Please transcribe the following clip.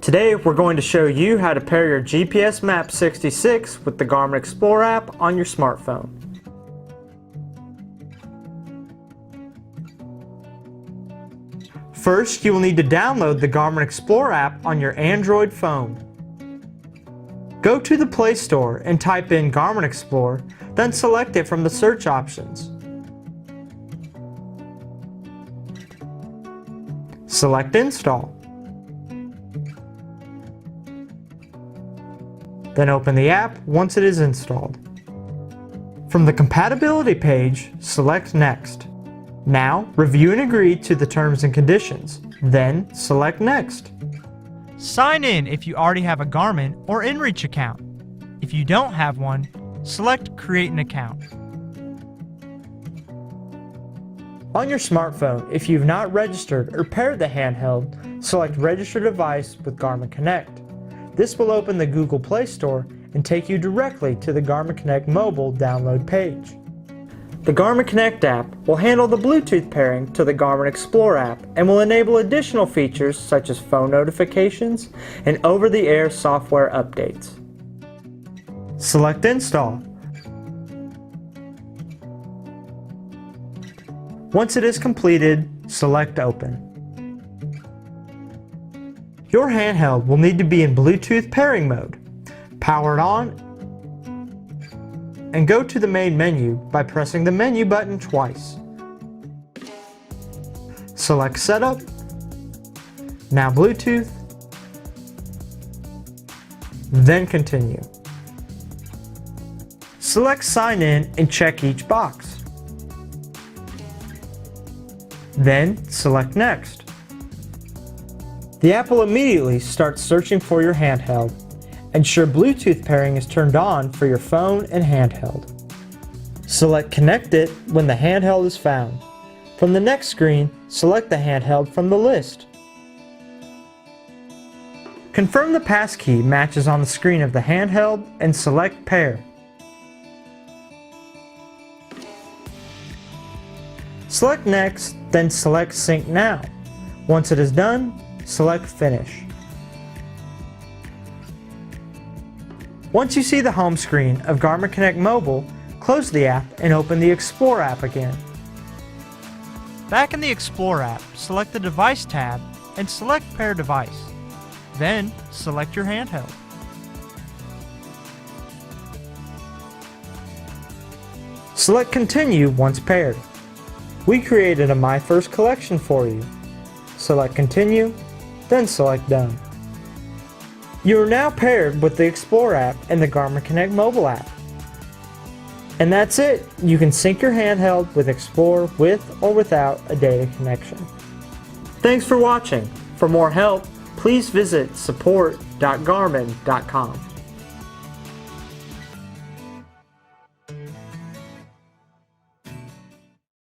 Today we're going to show you how to pair your GPSMAP 66 with the Garmin Explore app on your smartphone. First, you will need to download the Garmin Explore app on your Android phone. Go to the Play Store and type in Garmin Explore, then select it from the search options. Select Install. Then open the app once it is installed. From the compatibility page, select Next. Now, review and agree to the terms and conditions. Then, select Next. Sign in if you already have a Garmin or inReach account. If you don't have one, select Create an account. On your smartphone, if you've not registered or paired the handheld, select Register Device with Garmin Connect. This will open the Google Play Store and take you directly to the Garmin Connect mobile download page. The Garmin Connect app will handle the Bluetooth pairing to the Garmin Explore app and will enable additional features such as phone notifications and over-the-air software updates. Select Install. Once it is completed, select Open. Your handheld will need to be in Bluetooth pairing mode. Power it on and go to the main menu by pressing the menu button twice. Select Setup, now Bluetooth, then Continue. Select Sign In and check each box. Then select Next. The app will immediately start searching for your handheld. Ensure Bluetooth pairing is turned on for your phone and handheld. Select Connect It when the handheld is found. From the next screen, select the handheld from the list. Confirm the passkey matches on the screen of the handheld and select Pair. Select Next, then select Sync Now. Once it is done, select Finish. Once you see the home screen of Garmin Connect Mobile, close the app and open the Explore app again. Back in the Explore app, select the Device tab and select Pair Device. Then, select your handheld. Select Continue once paired. We created a My First collection for you. Select Continue, then select Done. You are now paired with the Explore app and the Garmin Connect mobile app. And that's it! You can sync your handheld with Explore with or without a data connection. Thanks for watching. For more help, please visit support.garmin.com.